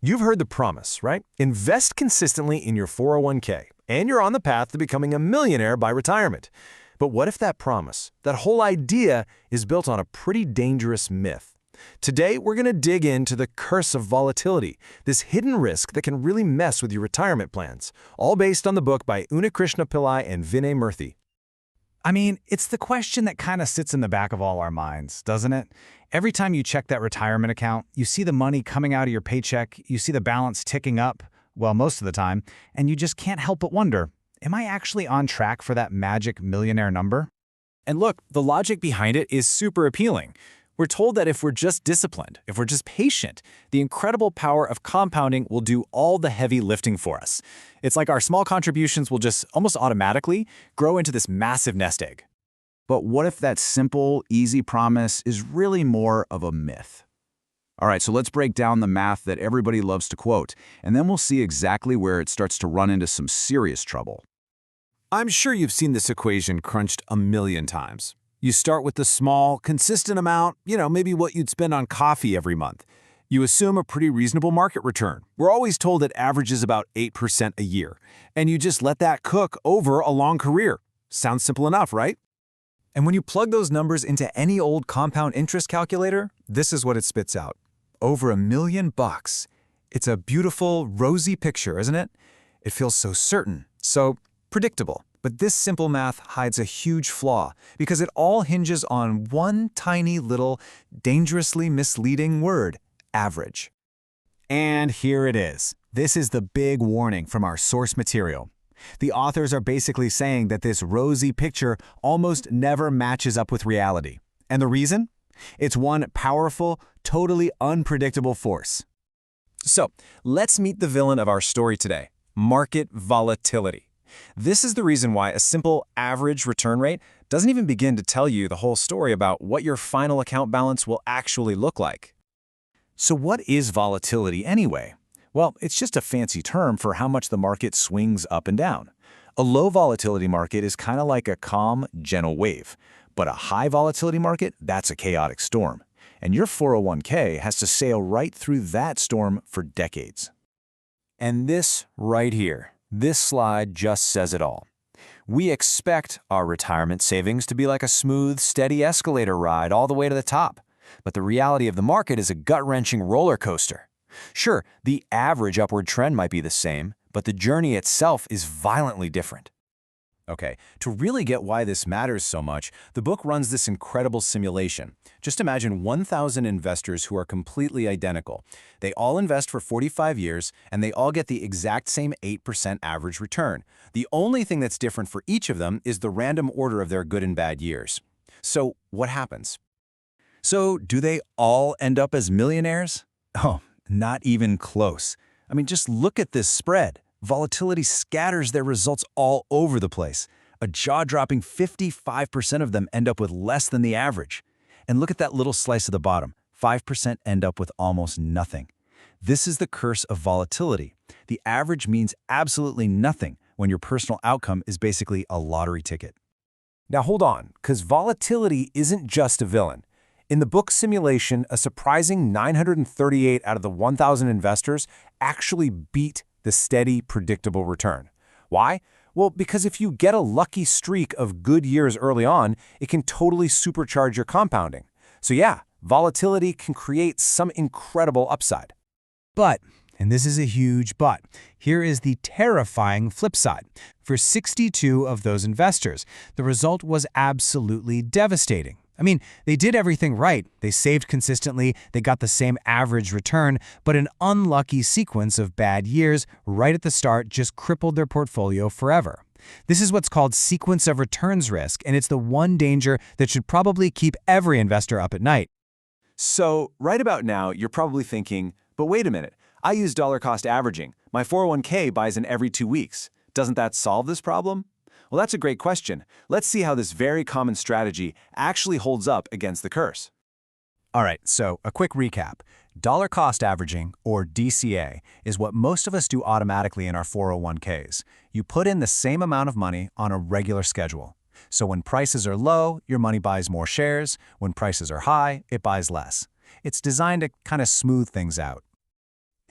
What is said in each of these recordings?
You've heard the promise, right? Invest consistently in your 401k, and you're on the path to becoming a millionaire by retirement. But what if that promise, that whole idea, is built on a pretty dangerous myth? Today, we're going to dig into the curse of volatility, this hidden risk that can really mess with your retirement plans, all based on the book by Unnikrishna Pillai and Vinay Murthy. I mean, it's the question that kind of sits in the back of all our minds, doesn't it? Every time you check that retirement account, you see the money coming out of your paycheck, you see the balance ticking up, well, most of the time, and you just can't help but wonder, am I actually on track for that magic millionaire number? And look, the logic behind it is super appealing. We're told that if we're just disciplined, if we're just patient, the incredible power of compounding will do all the heavy lifting for us. It's like our small contributions will just almost automatically grow into this massive nest egg. But what if that simple, easy promise is really more of a myth? All right, so let's break down the math that everybody loves to quote, and then we'll see exactly where it starts to run into some serious trouble. I'm sure you've seen this equation crunched a million times. You start with the small, consistent amount, maybe what you'd spend on coffee every month. You assume a pretty reasonable market return. We're always told it averages about 8% a year. And you just let that cook over a long career. Sounds simple enough, right? And when you plug those numbers into any old compound interest calculator, this is what it spits out. Over $1 million. It's a beautiful, rosy picture, isn't it? It feels so certain, so predictable. But this simple math hides a huge flaw because it all hinges on one tiny little, dangerously misleading word, average. And here it is. This is the big warning from our source material. The authors are basically saying that this rosy picture almost never matches up with reality. And the reason? It's one powerful, totally unpredictable force. So, let's meet the villain of our story today, market volatility. This is the reason why a simple average return rate doesn't even begin to tell you the whole story about what your final account balance will actually look like. So what is volatility anyway? Well, it's just a fancy term for how much the market swings up and down. A low volatility market is kind of like a calm, gentle wave. But a high volatility market, that's a chaotic storm. And your 401k has to sail right through that storm for decades. And this right here, this slide just says it all. We expect our retirement savings to be like a smooth, steady escalator ride all the way to the top. But the reality of the market is a gut-wrenching roller coaster. Sure, the average upward trend might be the same, but the journey itself is violently different. Okay, to really get why this matters so much, the book runs this incredible simulation. Just imagine 1,000 investors who are completely identical. They all invest for 45 years, and they all get the exact same 8% average return. The only thing that's different for each of them is the random order of their good and bad years. So what happens? So do they all end up as millionaires? Oh, not even close. I mean, just look at this spread. Volatility scatters their results all over the place. A jaw-dropping 55% of them end up with less than the average. And look at that little slice at the bottom. 5% end up with almost nothing. This is the curse of volatility. The average means absolutely nothing when your personal outcome is basically a lottery ticket. Now hold on, because volatility isn't just a villain. In the book simulation, a surprising 938 out of the 1,000 investors actually beat the steady, predictable return. Why? Well, because if you get a lucky streak of good years early on, it can totally supercharge your compounding. So yeah, volatility can create some incredible upside. But, and this is a huge but, here is the terrifying flip side. For 62 of those investors, the result was absolutely devastating. I mean, they did everything right. They saved consistently, they got the same average return, but an unlucky sequence of bad years right at the start just crippled their portfolio forever. This is what's called sequence of returns risk, and it's the one danger that should probably keep every investor up at night. So, right about now, you're probably thinking, but wait a minute, I use dollar cost averaging. My 401k buys in every 2 weeks. Doesn't that solve this problem? Well, that's a great question. Let's see how this very common strategy actually holds up against the curse. All right, so a quick recap. Dollar cost averaging, or DCA, is what most of us do automatically in our 401ks. You put in the same amount of money on a regular schedule. So when prices are low, your money buys more shares. When prices are high, it buys less. It's designed to kind of smooth things out.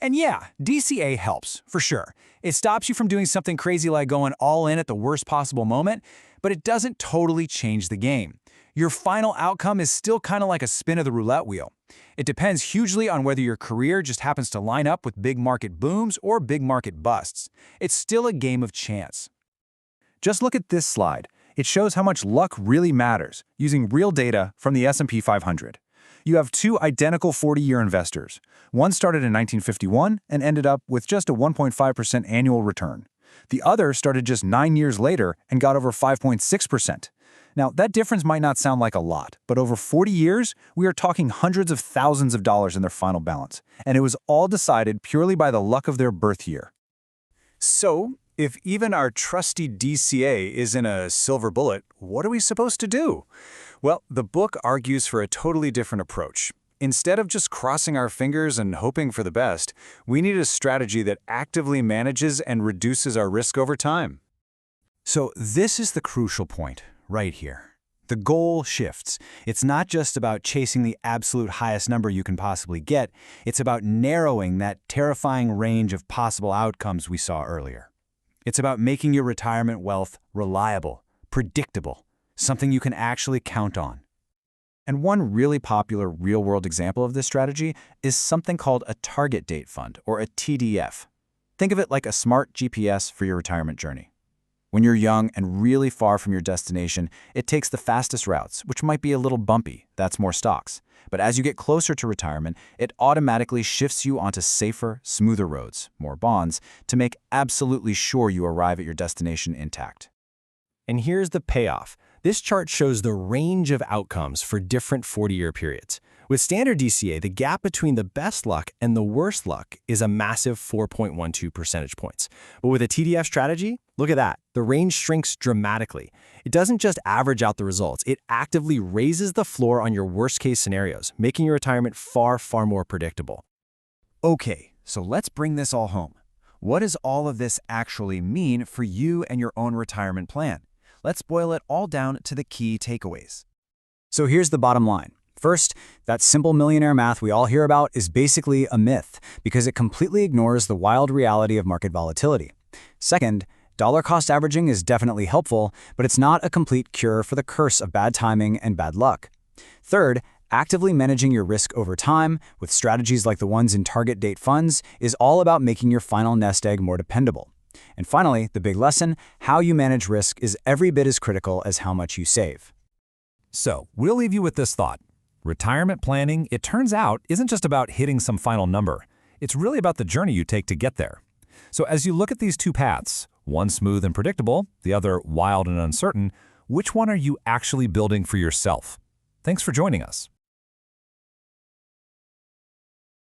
And yeah, DCA helps, for sure. It stops you from doing something crazy like going all in at the worst possible moment, but it doesn't totally change the game. Your final outcome is still kind of like a spin of the roulette wheel. It depends hugely on whether your career just happens to line up with big market booms or big market busts. It's still a game of chance. Just look at this slide. It shows how much luck really matters, using real data from the S&P 500. You have two identical 40-year investors. One started in 1951 and ended up with just a 1.5% annual return. The other started just 9 years later and got over 5.6%. Now, that difference might not sound like a lot, but over 40 years, we are talking hundreds of thousands of dollars in their final balance, and it was all decided purely by the luck of their birth year. So, if even our trusty DCA isn't a silver bullet, what are we supposed to do? Well, the book argues for a totally different approach. Instead of just crossing our fingers and hoping for the best, we need a strategy that actively manages and reduces our risk over time. So this is the crucial point, right here. The goal shifts. It's not just about chasing the absolute highest number you can possibly get, it's about narrowing that terrifying range of possible outcomes we saw earlier. It's about making your retirement wealth reliable, predictable, something you can actually count on. And one really popular real-world example of this strategy is something called a target date fund, or a TDF. Think of it like a smart GPS for your retirement journey. When you're young and really far from your destination, it takes the fastest routes, which might be a little bumpy, that's more stocks. But as you get closer to retirement, it automatically shifts you onto safer, smoother roads, more bonds, to make absolutely sure you arrive at your destination intact. And here's the payoff. This chart shows the range of outcomes for different 40-year periods. With standard DCA, the gap between the best luck and the worst luck is a massive 4.12 percentage points. But with a TDF strategy, look at that. The range shrinks dramatically. It doesn't just average out the results. It actively raises the floor on your worst-case scenarios, making your retirement far, far more predictable. Okay, so let's bring this all home. What does all of this actually mean for you and your own retirement plan? Let's boil it all down to the key takeaways. So here's the bottom line. First, that simple millionaire math we all hear about is basically a myth because it completely ignores the wild reality of market volatility. Second, dollar cost averaging is definitely helpful, but it's not a complete cure for the curse of bad timing and bad luck. Third, actively managing your risk over time with strategies like the ones in target date funds is all about making your final nest egg more dependable. And finally, the big lesson, how you manage risk is every bit as critical as how much you save. So, we'll leave you with this thought. Retirement planning, it turns out, isn't just about hitting some final number. It's really about the journey you take to get there. So as you look at these two paths, one smooth and predictable, the other wild and uncertain, which one are you actually building for yourself? Thanks for joining us.